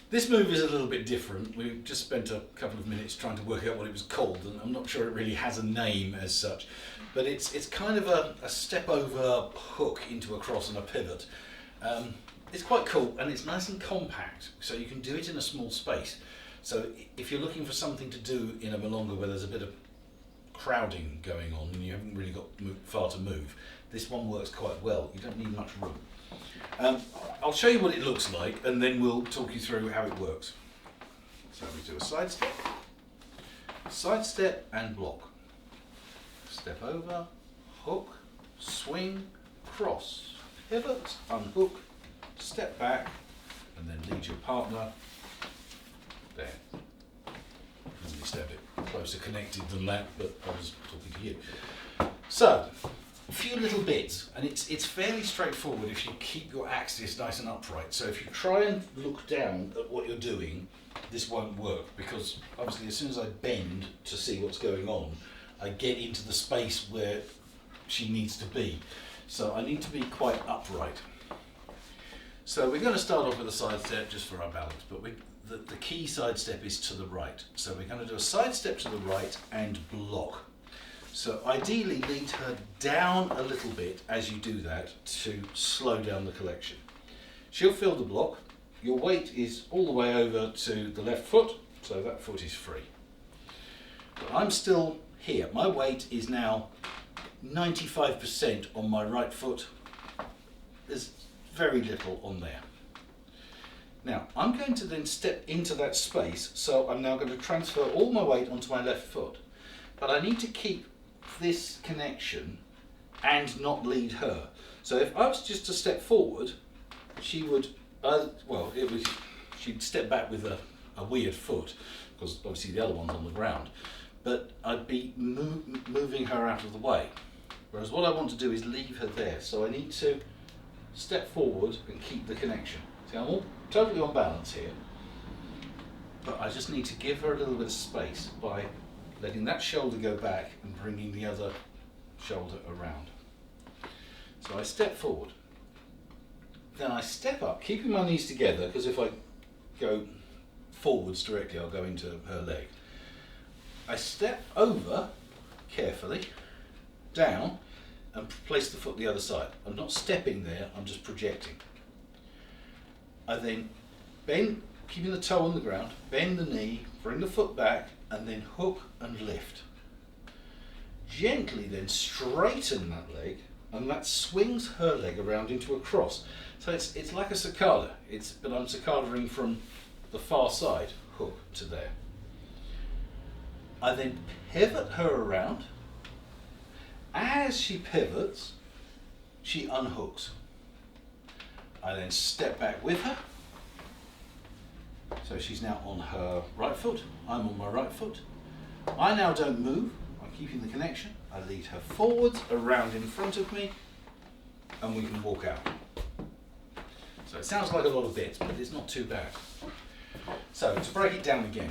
This move is a little bit different. We just spent a couple of minutes trying to work out what it was called, and I'm not sure it really has a name as such. But it's kind of a step over hook into a cross and a pivot. It's quite cool, and it's nice and compact, so you can do it in a small space. So if you're looking for something to do in a milonga where there's a bit of crowding going on and you haven't really got far to move, this one works quite well. You don't need much room. I'll show you what it looks like, and then we'll talk you through how it works. So we do a side step and block. Step over, hook, swing, cross, pivot, unhook, step back, and then lead your partner there. Probably stay a bit closer connected than that, but I was talking to you. So, a few little bits, and it's fairly straightforward if you keep your axis nice and upright. So if you try and look down at what you're doing, this won't work, because obviously as soon as I bend to see what's going on, I get into the space where she needs to be. So I need to be quite upright. So we're going to start off with a side step just for our balance, but the key side step is to the right. So we're going to do a side step to the right and block. So ideally lead her down a little bit as you do that to slow down the collection. She'll feel the block. Your weight is all the way over to the left foot, so that foot is free. But I'm still here. My weight is now 95% on my right foot. There's very little on there. Now I'm going to then step into that space, so I'm now going to transfer all my weight onto my left foot. But I need to keep this connection and not lead her. So if I was just to step forward, she would, she'd step back with a weird foot, because obviously the other one's on the ground, but I'd be moving her out of the way. Whereas what I want to do is leave her there, so I need to step forward and keep the connection. See, I'm all totally on balance here, but I just need to give her a little bit of space by letting that shoulder go back and bringing the other shoulder around. So I step forward, then I step up, keeping my knees together, because if I go forwards directly I'll go into her leg. I step over carefully, down, and place the foot the other side. I'm not stepping there, I'm just projecting. I then bend, keeping the toe on the ground, bend the knee, bring the foot back, and then hook and lift. Gently then straighten that leg, and that swings her leg around into a cross. So it's like a cicada, but I'm cicadaing from the far side, hook to there. I then pivot her around. As she pivots, she unhooks. I then step back with her. So she's now on her right foot, I'm on my right foot. I now don't move, I'm keeping the connection. I lead her forwards, around in front of me, and we can walk out. So it sounds like a lot of bits, but it's not too bad. So to break it down again.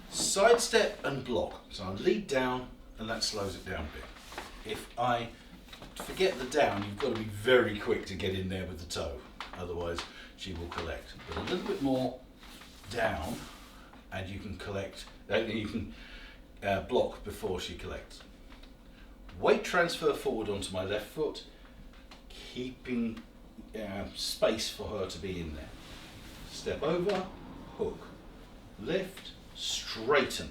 Side step and block. So I lead down, and that slows it down a bit. If I forget the down, you've got to be very quick to get in there with the toe, otherwise she will collect. But a little bit more down, and you can collect. You can block before she collects. Weight transfer forward onto my left foot, keeping space for her to be in there. Step over, hook, lift, straighten.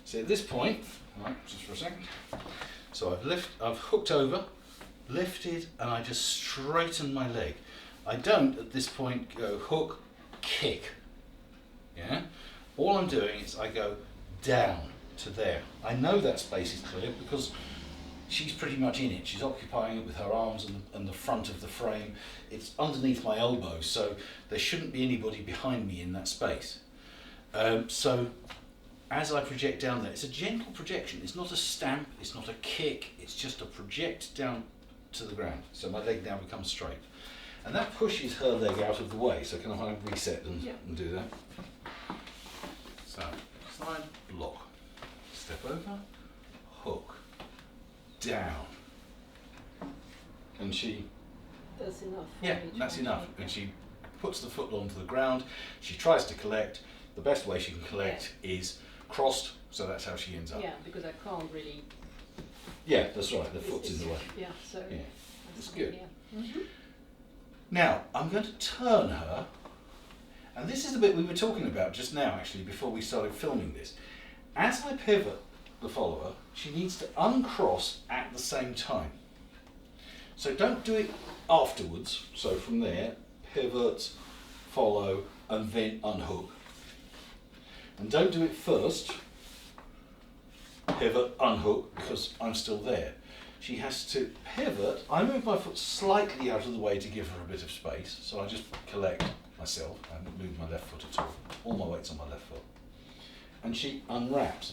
So at this point, right, just for a second. So I've hooked over, lifted, and I just straighten my leg. I don't at this point go hook, kick. Yeah? All I'm doing is I go down to there. I know that space is clear because she's pretty much in it. She's occupying it with her arms and the front of the frame. It's underneath my elbow, so there shouldn't be anybody behind me in that space. So as I project down there, it's a gentle projection. It's not a stamp, it's not a kick, it's just a project down to the ground. So my leg now becomes straight. And that pushes her leg out of the way. So can I reset and do that? So side, block, step over, hook, down. And she That's enough. Yeah, that's enough. And she puts the foot onto the ground. She tries to collect. The best way she can collect is crossed, so that's how she ends up. Yeah, because I can't really. Yeah, that's right. The foot's in the way. Yeah, so. Yeah, that's it's good. Mm-hmm. Now I'm going to turn her, and this is the bit we were talking about just now, actually, before we started filming this. As I pivot the follower, she needs to uncross at the same time. So don't do it afterwards. So from there, pivot, follow, and then unhook. And don't do it first, pivot, unhook, because I'm still there. She has to pivot. I move my foot slightly out of the way to give her a bit of space. So I just collect myself. I haven't moved my left foot at all. All my weight's on my left foot. And she unwraps.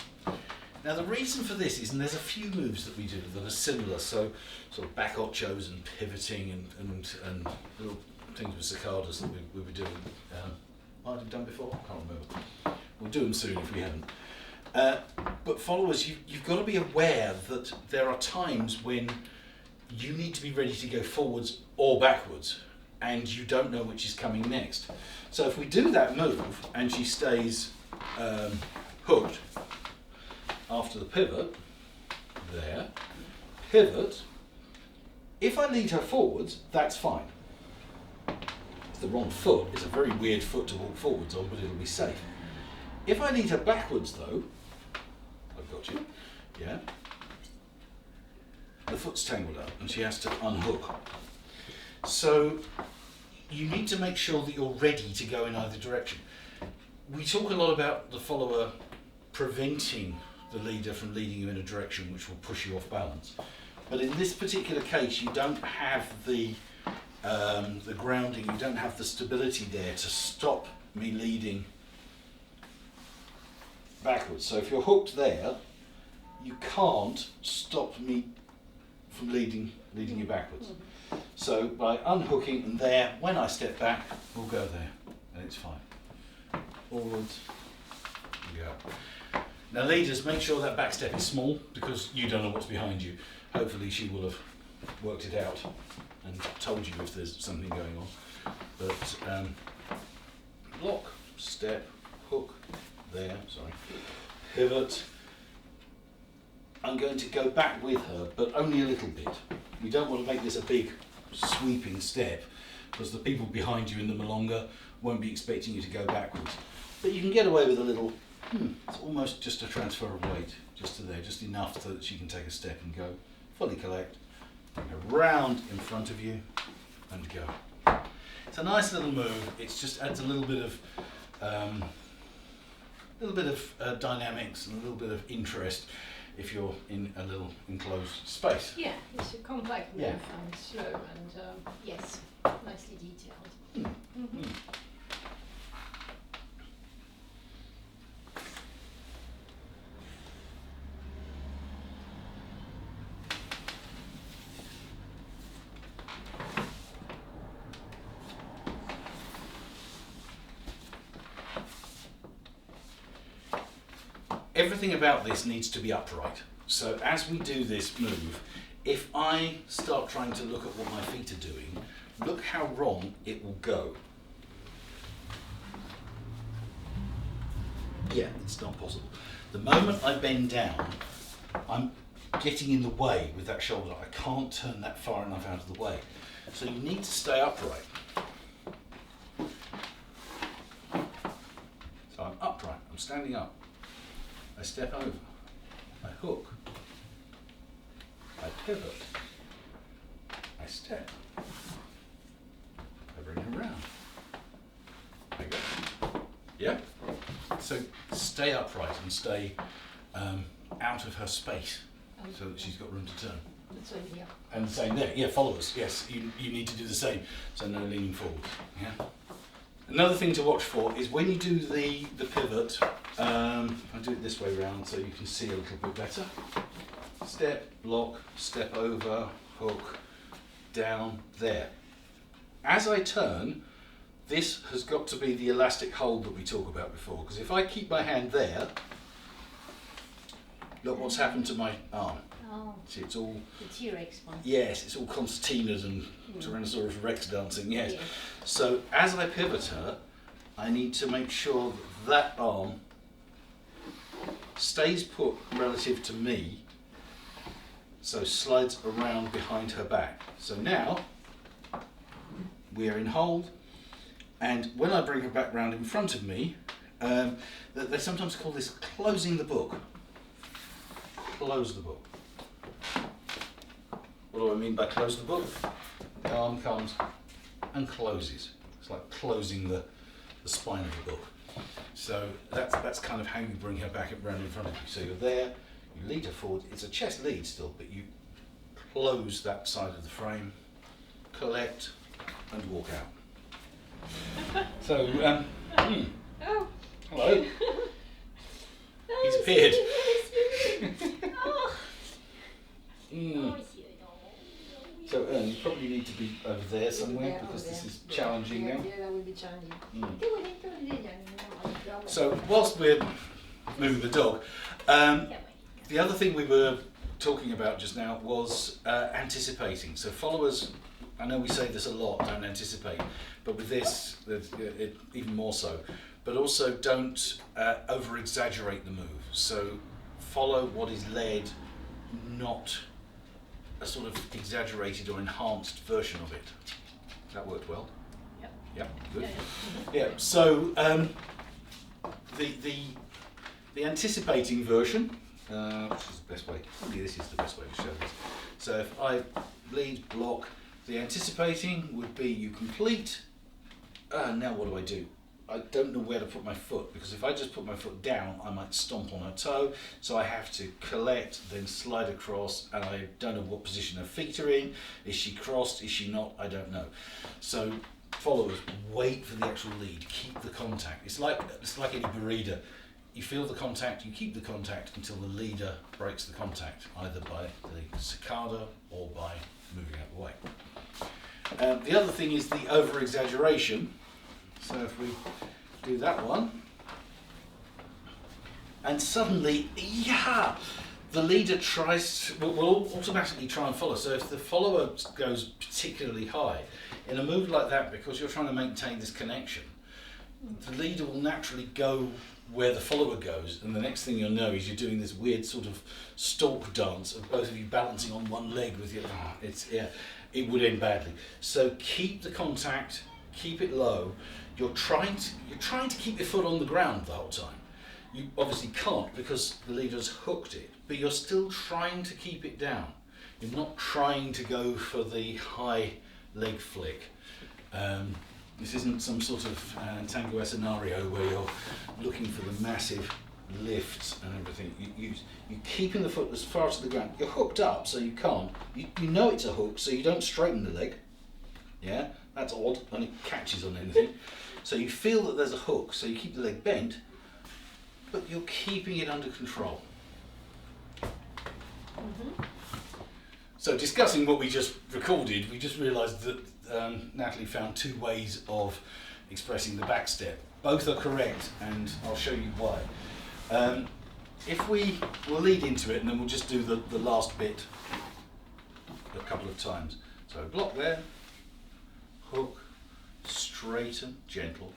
Now the reason for this is, and there's a few moves that we do that are similar, so sort of back ochos and pivoting and little things with cicadas that we were doing. Might have done before, I can't remember. We'll do them soon if we haven't. But followers, you've got to be aware that there are times when you need to be ready to go forwards or backwards, and you don't know which is coming next. So if we do that move and she stays hooked after the pivot, there, pivot, if I lead her forwards, that's fine. It's the wrong foot, it's a very weird foot to walk forwards on, but it'll be safe. If I lead her backwards though, I've got you, yeah, the foot's tangled up and she has to unhook. So you need to make sure that you're ready to go in either direction. We talk a lot about the follower preventing the leader from leading you in a direction which will push you off balance. But in this particular case, you don't have the grounding, you don't have the stability there to stop me leading backwards. So if you're hooked there, you can't stop me from leading you backwards. So by unhooking and there, when I step back, we'll go there and it's fine. Forwards, we go. Now leaders, make sure that back step is small because you don't know what's behind you. Hopefully she will have worked it out and told you if there's something going on. But block, step, hook, there, sorry, pivot. I'm going to go back with her, but only a little bit. We don't want to make this a big sweeping step because the people behind you in the milonga won't be expecting you to go backwards. But you can get away with a little, it's almost just a transfer of weight, just to there, just enough so that she can take a step and go, fully collect, go round in front of you and go. It's a nice little move, it just adds a little bit of dynamics and a little bit of interest if you're in a little enclosed space. Yeah, it's a compact move and slow and yes, nicely detailed. Everything about this needs to be upright. So as we do this move, if I start trying to look at what my feet are doing, look how wrong it will go. Yeah, it's not possible. The moment I bend down, I'm getting in the way with that shoulder. I can't turn that far enough out of the way. So you need to stay upright. So I'm upright, I'm standing up. I step over, I hook, I pivot, I step, I bring him round, I go. Yeah? So stay upright and stay out of her space so that she's got room to turn. So, yeah. And the same there, yeah, followers, yes, you need to do the same, so no leaning forward. Yeah? Another thing to watch for is when you do the pivot, I do it this way round so you can see a little bit better. Step, block, step over, hook, down, there. As I turn, this has got to be the elastic hold that we talked about before, because if I keep my hand there, look what's happened to my arm. Oh, See, it's all, the T-Rex one. yes, it's all concertinas and Tyrannosaurus Rex dancing, yes. Yes. So as I pivot her, I need to make sure that arm stays put relative to me, so slides around behind her back. So now we are in hold, and when I bring her back round in front of me, they sometimes call this closing the book. Close the book. What do I mean by close the book? The arm comes and closes. It's like closing the spine of the book. So that's kind of how you bring her back around in front of you. So you're there, you lead her forward. It's a chest lead still, but you close that side of the frame, collect, and walk out. So, Oh. hello. He's appeared. Oh. Mm. So you probably need to be over there somewhere because this is challenging now. Yeah, that would be challenging. So whilst we're moving the dog, the other thing we were talking about just now was anticipating. So followers, I know we say this a lot, don't anticipate, but with this, even more so. But also don't over-exaggerate the move. So follow what is led, not a sort of exaggerated or enhanced version of it. That worked well. Yep. Yep, good. Yeah. Yeah. So the anticipating version, which is the best way. Probably this is the best way to show this. So if I lead, block, the anticipating would be you complete. Now what do I do? I don't know where to put my foot, because if I just put my foot down, I might stomp on her toe. So I have to collect, then slide across, and I don't know what position her feet are in. Is she crossed? Is she not? I don't know. So followers, wait for the actual lead. Keep the contact. It's like any burrito. You feel the contact, you keep the contact until the leader breaks the contact, either by the cicada or by moving out the way. The other thing is the over-exaggeration. So if we do that one, and suddenly, yeah, the leader will automatically try and follow. So if the follower goes particularly high, in a move like that, because you're trying to maintain this connection, the leader will naturally go where the follower goes, and the next thing you'll know is you're doing this weird sort of stalk dance of both of you balancing on one leg with your, it would end badly. So keep the contact, keep it low. You're trying to keep your foot on the ground the whole time. You obviously can't because the leader's hooked it, but you're still trying to keep it down. You're not trying to go for the high leg flick. This isn't some sort of tango scenario where you're looking for the massive lifts and everything. You're keeping the foot as far to the ground. You're hooked up, so you can't. You know it's a hook, so you don't straighten the leg. Yeah, that's odd, and it catches on anything. So you feel that there's a hook, so you keep the leg bent, but you're keeping it under control. Mm-hmm. So discussing what we just recorded, we just realised that Natalie found two ways of expressing the back step. Both are correct, and I'll show you why. If we'll lead into it, and then we'll just do the last bit a couple of times. So block there, hook, straighten, gentle,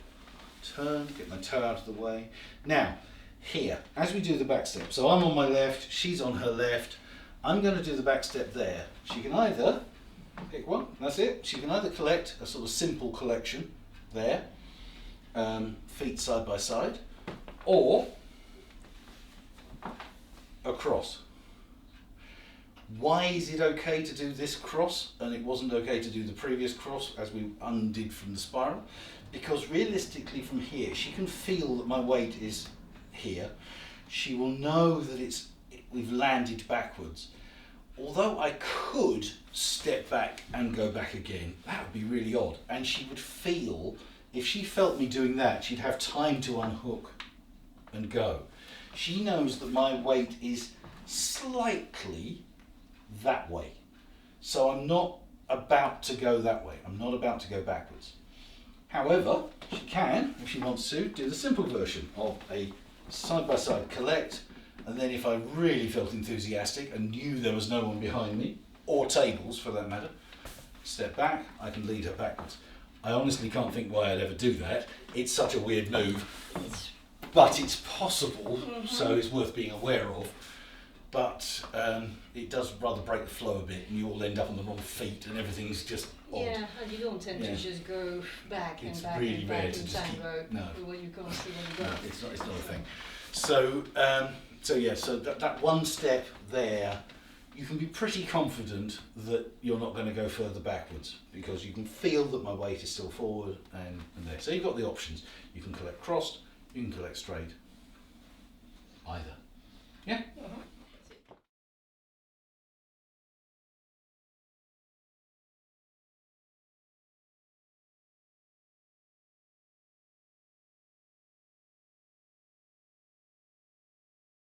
turn, get my toe out of the way. Now, here, as we do the back step, so I'm on my left, she's on her left, I'm going to do the back step there. She can either, pick one, that's it, she can either collect a sort of simple collection there, feet side by side, or a cross. Why is it okay to do this cross and it wasn't okay to do the previous cross as we undid from the spiral? Because realistically from here, she can feel that my weight is here. She will know that we've landed backwards. Although I could step back and go back again, that would be really odd. And she would feel, if she felt me doing that, she'd have time to unhook and go. She knows that my weight is slightly that way. So I'm not about to go that way. I'm not about to go backwards. However, she can, if she wants to, do the simple version of a side-by-side collect And then if I really felt enthusiastic and knew there was no one behind me, or tables for that matter, step back, I can lead her backwards. I honestly can't think why I'd ever do that. It's such a weird move, but it's possible, so it's worth being aware of. But it does rather break the flow a bit, and you all end up on the wrong feet, and everything's just odd. Yeah, and you don't tend to just go back and It's back really and rare back to in just keep- tango no. when you can't see where No, you're going. it's not a thing. So that one step there, you can be pretty confident that you're not going to go further backwards because you can feel that my weight is still forward and there. So you've got the options. You can collect crossed, you can collect straight, either.